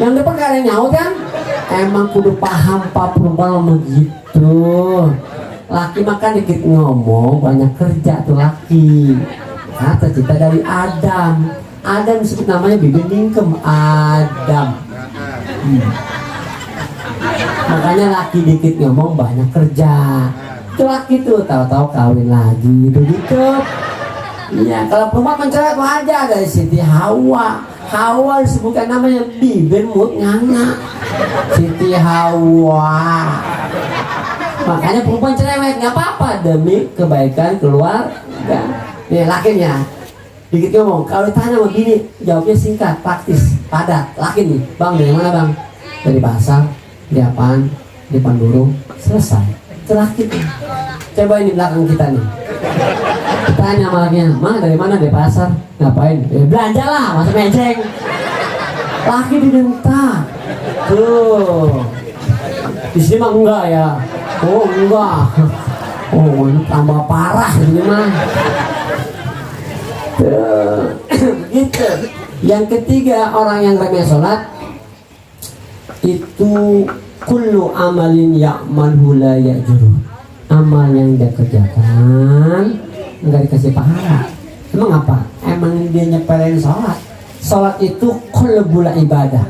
Yang depan gak ada yang nyaut kan? Emang kudu paham Pak perempuan begitu. Laki makan dikit ngomong, banyak kerja tuh laki. Kata cita dari Adam. Adam disebut namanya bikin ningkem Adam. Makanya laki dikit ngomong banyak kerja. Itu laki tuh tahu-tahu kawin lagi begitu. Iya, kalau perempuan mencari aja dari Siti Hawa. Hawa disebutkan namanya bibir mut nganga. Siti Hawa. Makanya perempuan cerewet nggak apa-apa demi kebaikan keluarga. Nih lakinya dikit ngomong, kalau ditanya begini jawabnya singkat, praktis, padat. Laki nih, bang dari mana bang? Dari pasar, di apaan? Di Pandurung. Selesai. Itu laki tuh. Coba ini belakang kita nih. Tanya malaknya, "Ma dari mana?" "Dari pasar." "Ngapain?" "Belanja lah, masa mejeng." Laki didentak. Tuh. Di sini mah enggak ya. Oh enggak. Oh ini tambah parah ini mah. Gitu. Yang ketiga, orang yang remeh sholat itu kullu amalin ya'malhu la ya'juru. Amal yang dia kerjakan enggak dikasih pahala. Emang apa? Emang dia nyepelin sholat. Sholat itu qalbul ibadah.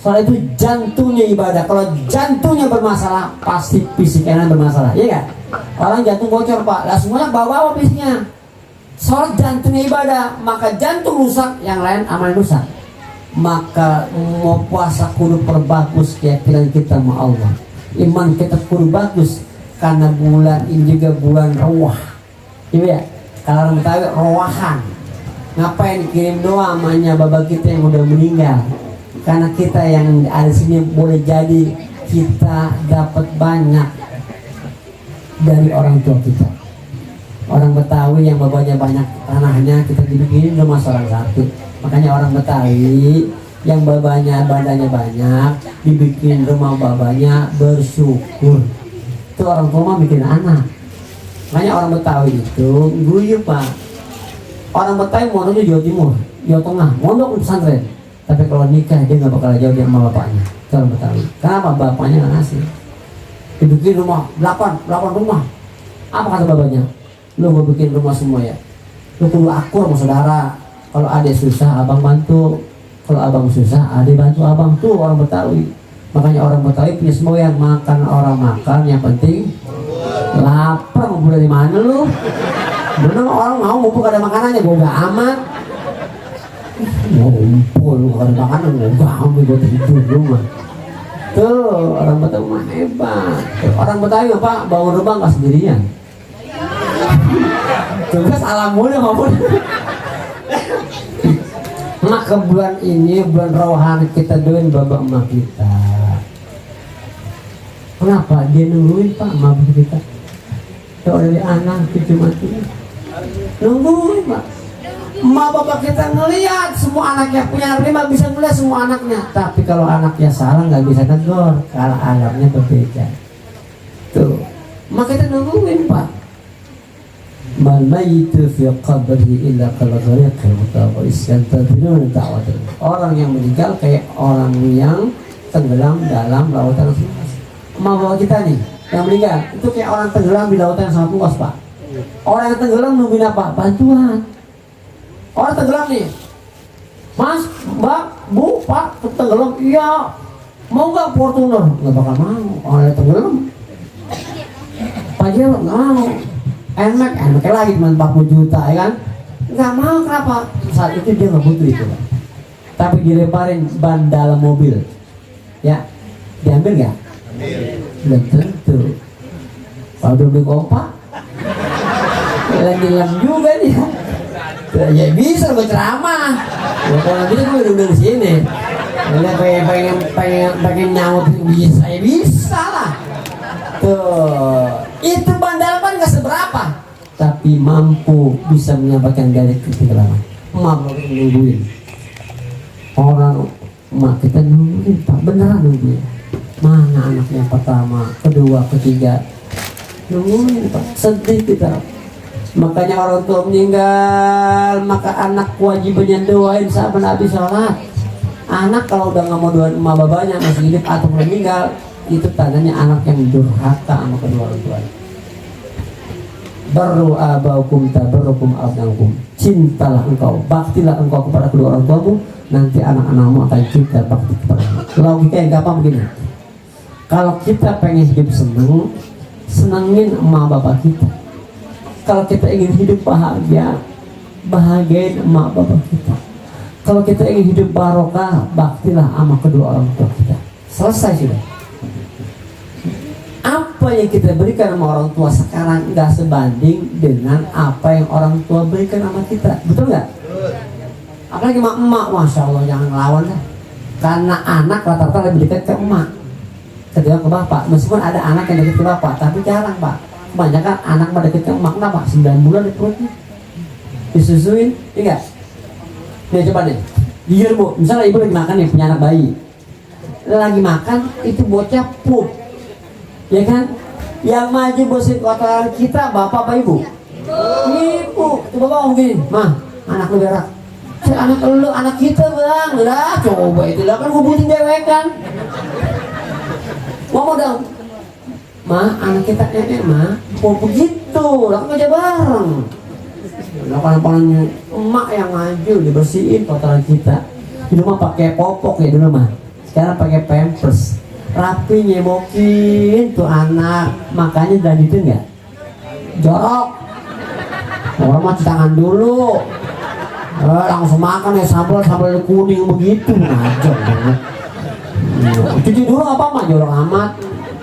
Sholat itu jantungnya ibadah. Kalau jantungnya bermasalah, pasti fisiknya bermasalah. Iya kan? Orang jantung bocor Pak, lah semuanya bawa-bawa fisiknya. Sholat jantungnya ibadah, maka jantung rusak, yang lain amal rusak. Maka mau puasa kudu perbagus keyakinan kita sama Allah. Iman kita kudu bagus. Karena bulan ini juga bulan rawah. Iya ya? Kalau orang Betawi rawahan. Ngapain kirim doa amanya bapak kita yang udah meninggal? Karena kita yang ada sini boleh jadi kita dapat banyak dari orang tua kita. Orang Betawi yang bapaknya banyak tanahnya kita dibikin rumah seorang satu. Makanya orang Betawi yang babanya badannya banyak dibikin rumah babanya bersyukur. Itu orang tua bikin anak. Makanya orang Betawi itu guyup Pak. Orang Betawi mondoknya Jawa Timur, Jawa Tengah, mondok pesantren. Tapi kalau nikah dia nggak bakal jauh dari sama bapaknya. Itu orang Betawi. Kenapa? Bapaknya nggak ngasih. Dibikin rumah 8 rumah. Apa kata bapaknya? Lu gue bikin rumah semua ya. Lu kudu akur sama saudara. Kalau adek susah abang bantu. Kalau abang susah adek bantu abang. Tuh orang Betawi. Makanya orang Betawi punya semua yang makan orang makan, yang penting lapar. Mau dari mana lu? Bener orang mau mumpuk ada makanannya, gue gak amat. Mau mumpuk lu gak ada makanan, gue gak amat, gue tidur lu mah. Tuh orang Betawi mah hebat. Orang Betawi apa? Bangun rumah gak sendirian. Tugas alam mulu maupun. Maka bulan ini bulan rohani kita doain bapak emak kita. Kenapa? Dia nungguin Pak emak kita. Doa dari anak cucu mati. Nungguin Pak. Emak bapak kita ngelihat semua anaknya punya anak 5 bisa ngelihat semua anaknya. Tapi kalau anaknya salah nggak bisa tegur. Kalau alamnya berbeda. Tuh. Maka kita nungguin Pak. Mal mayyitu fi qabrihi illa kalghariqil mutawaris yantadhirun da'wat. Orang yang meninggal kayak orang yang tenggelam dalam lautan luas. Emak bapak kita nih yang meninggal itu kayak orang tenggelam di lautan yang sangat luas Pak. Orang yang tenggelam nungguin apa? Bantuan. Orang tenggelam nih, Mas, Mbak, Bu, Pak, tenggelam. Iya. Mau nggak Fortuner? Nggak bakal mau. Orang yang tenggelam. Pajero nggak mau. Nmax lagi cuma 40 juta ya kan? Nggak mau, kenapa? Saat itu dia nggak butuh itu, Pak. Tapi dilemparin ban dalam mobil, ya, diambil nggak? Belum tentu. Kalau udah beli kompak, hilang juga dia. Ya bisa berceramah. Ya kalau nanti gue udah di sini. Pengen nyaut bisa, ya bisa lah. Tuh, itu bandal kan nggak seberapa, tapi mampu bisa menyampaikan dari ketinggalan. Mampu nungguin. Orang mak kita nungguin, Pak, beneran nungguin. Mana anak yang pertama, kedua, ketiga, nungguin, Pak. Sedih kita. Makanya orang tua meninggal, maka anak kewajibannya doain sahabat Nabi sholat. Anak kalau udah nggak mau doain emak babanya masih hidup atau meninggal, itu tandanya anak yang durhaka sama kedua orang tua. Barru abaukum tabarrukum abnaukum. Cintalah engkau, baktilah engkau kepada kedua orang tuamu, nanti anak-anakmu akan cinta bakti kepadamu. Logika yang gampang begini. Kalau kita pengen hidup seneng, senengin emak bapak kita. Kalau kita ingin hidup bahagia, bahagiain emak bapak kita. Kalau kita ingin hidup barokah, baktilah sama kedua orang tua kita. Selesai sudah. Apa yang kita berikan sama orang tua sekarang nggak sebanding dengan apa yang orang tua berikan sama kita, betul nggak? Apalagi sama emak, masya Allah jangan lawan lah. Karena anak rata-rata lebih dekat ke emak ketimbang ke bapak. Meskipun ada anak yang dekat ke bapak, tapi jarang, Pak. Kebanyakan anak mah deket ke emak. Kenapa? 9 bulan di perutnya disusuin, iya. Nih coba deh, jujur Bu, misalnya ibu lagi makan nih, punya anak bayi, lagi makan, itu bocah pup, ya kan? Yang maju bersihin kotoran kita, bapak apa ibu? Ibu. Tuh bapak ngomong gini, mah, anak lu berak. Anak lu, anak kita bang, lah coba itu lah kan gue butuhin dewek kan. Ngomong dong, mah, anak kita mah, mau begitu, lah kan kerja bareng. Lapan-lapannya emak yang maju dibersihin kotoran kita. Dulu mah pakai popok ya dulu mah. Sekarang pakai pampers. Rapi nyebokin tuh anak. Makanya dan itu enggak jorok. Orang mah cuci tangan dulu. Langsung makan ya sambal kuning begitu ngajak banget. Cuci dulu apa mah jorok amat.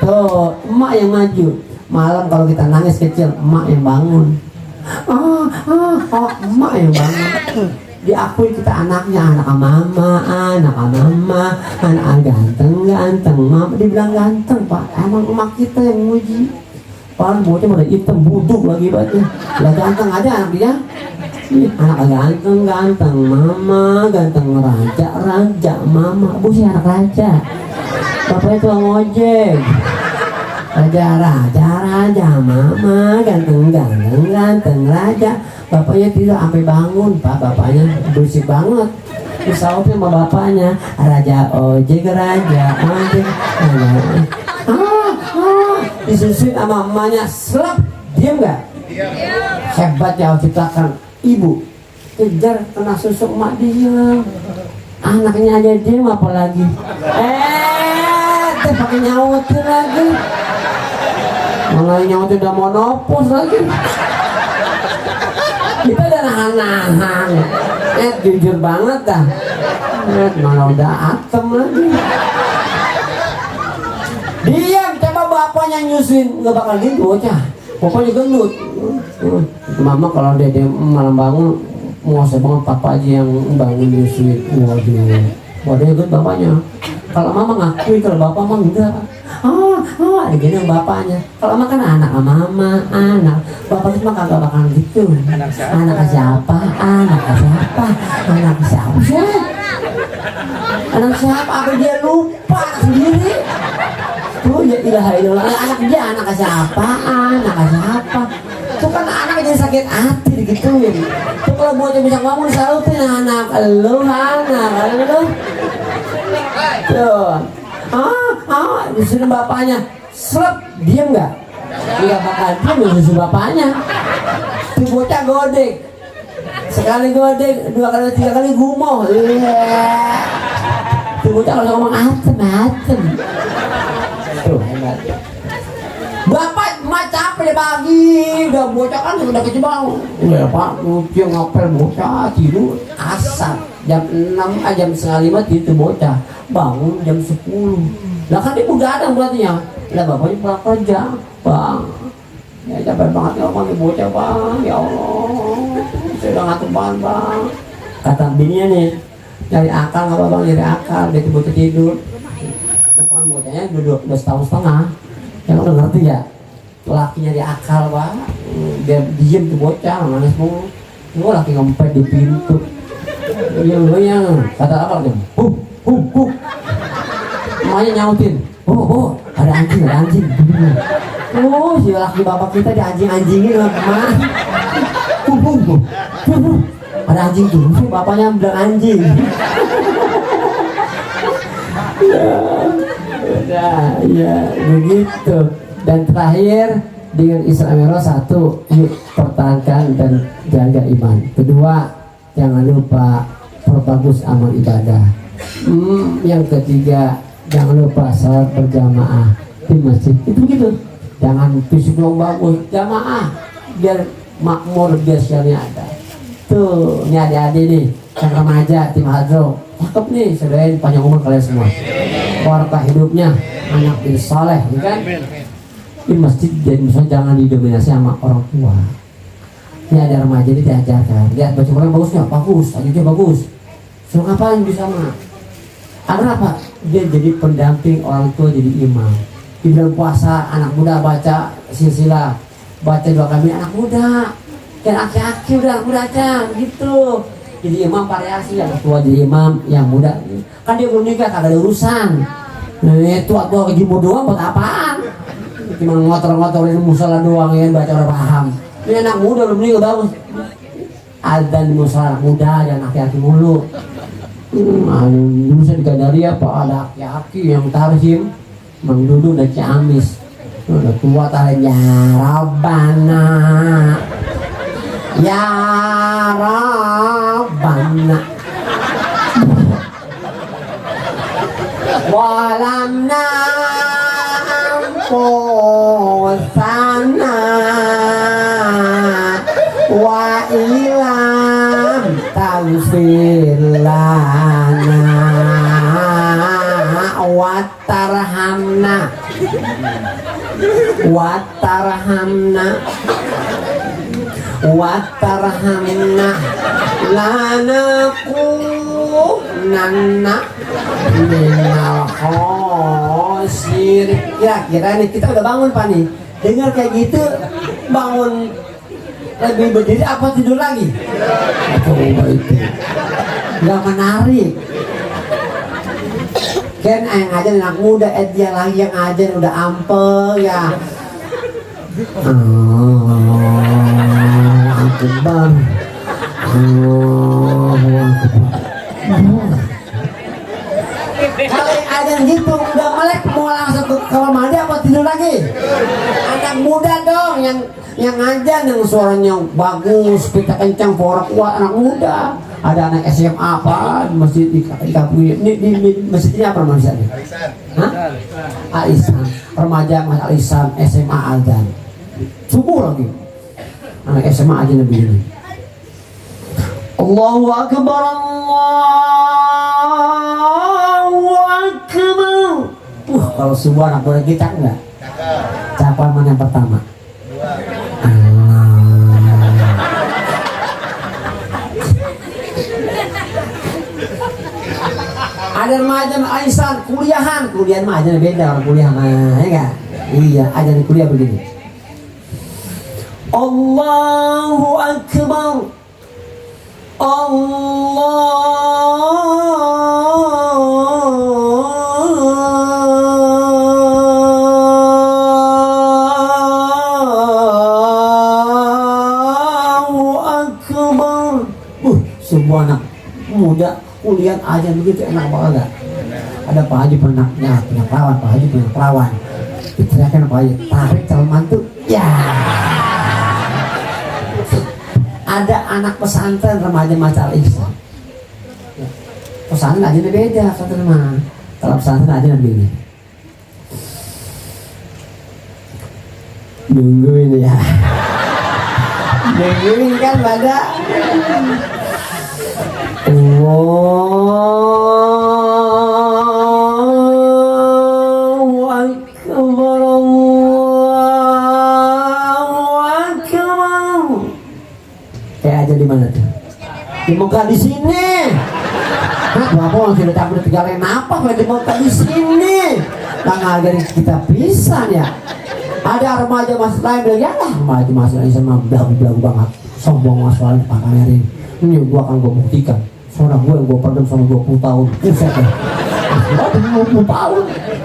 Tuh emak yang maju. Malam kalau kita nangis kecil, emak yang bangun. Emak yang bangun. Diakui kita anaknya, anak mama, anak ganteng, mama dibilang ganteng, Pak. Emang emak kita yang muji. Padahal bocah udah hitam buduk lagi banget. Lah ganteng aja anak dia. Anak ganteng, mama ganteng, raja, mama. Bu sih anak raja. Bapaknya tukang ojek. Raja, mama ganteng raja. Bapaknya tidak sampai bangun, Pak. Bapaknya bersih banget. Disautin sama bapaknya, raja ojek. Disusuin sama emaknya, selap, diam nggak? Hebat ya ciptakan ibu. Kejar kena susu emak diam. Anaknya aja diam apalagi. Pakai nyautin lagi. Malah nyautin udah monopos lagi. Kita udah nahan-nahan. Jujur banget dah. Malah udah atem lagi. Diam, coba bapaknya nyusuin, nggak bakal gitu bocah. Bapaknya gendut. Mama kalau dia malam bangun, nguasa banget papa aja yang bangun nyusuin. Waduh gendut bapaknya. Kalau mama ngakui, kalau bapak mah enggak. Gini bapaknya. Kalau mama kan anak mama, anak. Bapak itu mah kagak bakal gitu. Anak siapa? Anak siapa? Anak siapa? Apa dia lupa sendiri? Tuh ya ilaha illallah. Anak dia anak siapa? Tuh kan anak jadi sakit hati digituin. Tuh kalau bocah bisa ngomong disautin anak lu. Tuh. Disuruh bapaknya, slep, diam nggak? Iya bakal dia susu bapaknya. Tuh bocah godek. Sekali godek, 2 kali 3 kali gumoh. Iya. Tuh bocah kalau ngomong atem. Tuh hebat. Bapak emak capek deh pagi, udah bocah kan udah kecebang. Udah pak, dia ngapel bocah tidur asar jam 6, jam setengah 5 tidur bocah, bangun jam 10. Lah kan dia begadang berarti ya. Lah bapaknya pulang kerja, bang. Ya capek banget ya bang, bocah bang, ya Allah, saya udah ngantuk banget bang. Kata bininya nih, nyari akal nggak apa bang, nyari akal, dia tuh bocah tidur. Depan bocahnya udah 2,5 tahun. Yang udah ngerti ya, laki nyari akal bang, dia diem tuh bocah, nangis mulu. Gue laki ngempet di pintu. Yang kata apa tuh? Emaknya nyautin, oh ada anjing. Oh si laki bapak kita di anjingin lah emak. Ada anjing tuh, bapaknya bilang anjing. Ya begitu. Dan terakhir dengan Isra Mi'raj 1, yuk pertahankan dan jaga iman. Kedua, jangan lupa perbagus amal ibadah. Yang ketiga, jangan lupa salat berjamaah di masjid. Itu begitu. Jangan fisik dong bagus, jamaah biar makmur, biar siarnya ada. Tuh, ini adik-adik nih, yang remaja tim hadro, cakep nih, selain panjang umur kalian semua. Warga hidupnya anak yang saleh, ya kan? Di masjid jadi misalnya jangan didominasi sama orang tua. Ini ada remaja ini diajarkan, lihat baca Quran bagusnya, bagus, tajwidnya bagus. Suruh ngapain bisa mah? Karena apa? Dia jadi pendamping orang tua, jadi imam. Di bulan puasa anak muda baca silsilah, baca 2 kali anak muda, dan aki-aki udah anak muda aja, gitu. Jadi imam variasi, yang tua jadi imam, yang muda kan dia belum nikah, kagak ada urusan. Nah tua-tua kejimu doang buat apaan? Cuma ngotor-ngotorin musola doang ya, baca udah paham. Ini anak muda belum nikah bagus. Adzan di musola anak muda, dan aki-aki mulu. Bisa digadari apa ada aki-aki yang tarhim, Mang Dudu dan Ciamis. Udah tua tarhim ya Rabbana. Ya Rabbana walamna anfusana wa ilam taghfir lana wa tarhamna watarhamna lanakunanna minal khosirin. Kira-kira nih kita udah bangun Pak nih, dengar kayak gitu bangun lebih berdiri apa tidur lagi? Coba itu nggak menarik kan. Yang ngajar anak muda, dia lagi yang ngajar udah ampel ya. Akbar. Kalau ada gitu udah melek mau langsung ke kamar mandi apa tidur lagi? Anak muda dong yang ngajar, yang suaranya bagus, kita kencang, porak kuat, anak muda. Ada anak SMA apa di masjid di kampung ini, di masjid ini apa namanya? Alisan, remaja Mas Alisan SMA Aldan. Subuh lagi. Anak SMA aja lebih ini. Allahu Akbar, Allahu Akbar. Kalau subuh anak muda kita enggak. Capaian mana yang pertama? Ada remaja Aisyah kuliahan mah aja beda, orang kuliah mah ya enggak? Iya, aja di kuliah begini. Allahu Akbar, Allahu Akbar. Sebuah anak muda kuliah aja begitu enak banget. Ada Pak Haji punya pelawan, Pak Haji punya pelawan. Diteriakin apa ya? Tarik calon mantu. Ya. Ada anak pesantren remaja Macal Ihsan. Pesantren aja beda, pesantren mah. Kalau pesantren aja begini. Nungguin ya. Nungguin kan pada. Allahu Akbar, Allahu Akbar. Kayak aja di mana tuh? Di Mekah di sini. Hah, bapak orang sudah tak boleh tinggalin apa kalau di Mekah di sini. Tanggal dari kita pisan ya. Ada remaja mas lain bilang, ya lah remaja mas lain sama belagu-belagu banget, sombong mas lain Pak Kamerin. Ini gua akan gua buktikan. Seorang gue yang gua perdam sama 20 tahun. Buset ya. 20 tahun.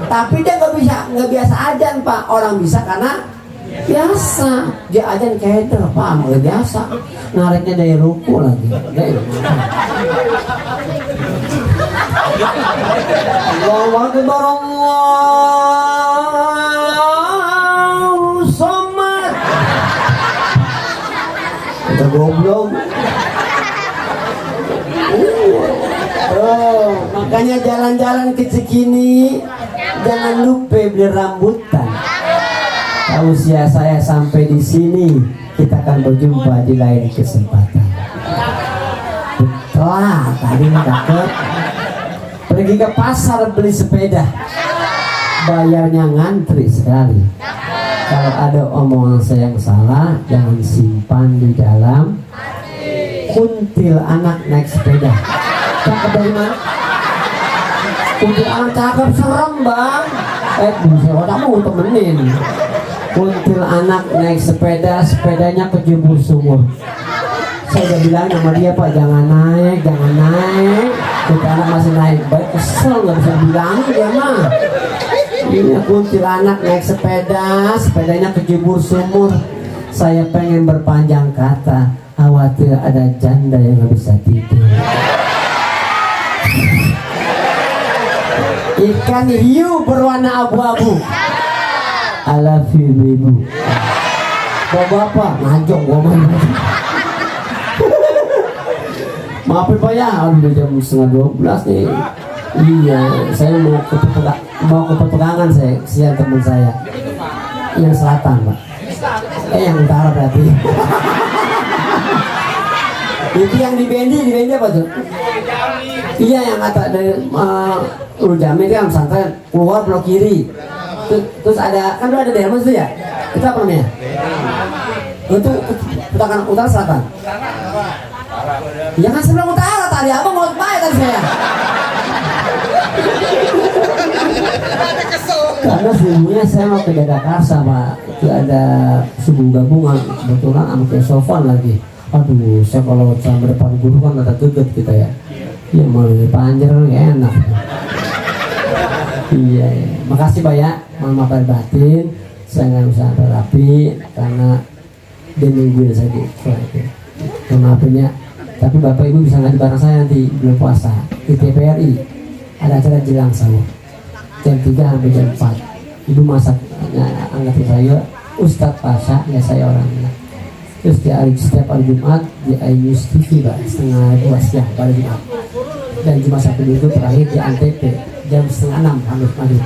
Tapi dia nggak biasa ajan Pak. Orang bisa karena biasa. Dia ajan keder Pak, nggak biasa. Nariknya dari ruku lagi. Allahu Akbar, Allahu Samad. Kita goblok. Makanya jalan-jalan ke Cikini jangan lupa beli rambutan. Usia saya sampai di sini, kita akan berjumpa di lain kesempatan. Betul, tadi dapet. Pergi ke pasar beli sepeda, bayarnya ngantri sekali. Kalau ada omongan saya yang salah, jangan simpan di dalam. Kuntil anak naik sepeda. Cakep dari mana? Kuntil anak cakep, serem bang. Bisa kamu temenin. Kuntil anak naik sepeda, sepedanya kejebur sumur. Saya udah bilang sama dia Pak, jangan naik, jangan naik. Kita anak masih naik, baik kesel nggak bisa bilang dia mah. Ini kuntil anak naik sepeda, sepedanya kejebur sumur. Saya pengen berpanjang kata, khawatir ada janda yang nggak bisa tidur. Ikan hiu berwarna abu-abu. I love you, ibu. Bapak, ngajok gua mana? Maafin Pak ya, udah jam 11:30 nih. Iya, saya mau ke peperangan saya, kesian teman saya. Yang selatan Pak. Yang utara berarti. Itu yang di Bendi apa tuh? Iya yang kata dari Urjami kan pesantren keluar belok kiri. Terus ada kan ada daerah itu ya? Itu apa namanya? Itu utara selatan. Ya kan sebelah utara tadi abang mau bayar tadi saya. Karena sebelumnya saya mau ke Jagakarsa Pak. Itu ada subuh gabungan kebetulan sama kayak Sofan lagi. Aduh, saya kalau sama depan guru kan ada geget kita ya. Ya mau lebih panjang ya enak. Iya, iya. Makasih Pak ya. Mohon maaf lahir batin. Saya nggak bisa rapi karena dia nungguin saya di mohon maafnya. Tapi Bapak Ibu bisa ngaji bareng saya nanti bulan puasa di TPRI. Ada acara jelang sahur jam 3 sampai jam 4. Ibu masaknya angkat saya Ustadz Pasha ya saya orangnya. Terus setiap hari Jumat di iNews TV Pak, setengah 2 siang pada Jumat. Dan Jumat Sabtu itu terakhir di Antv jam setengah 6 habis maghrib.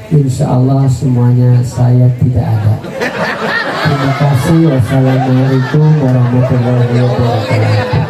Insya Allah semuanya saya tidak ada. Terima kasih. Wassalamualaikum warahmatullahi wabarakatuh.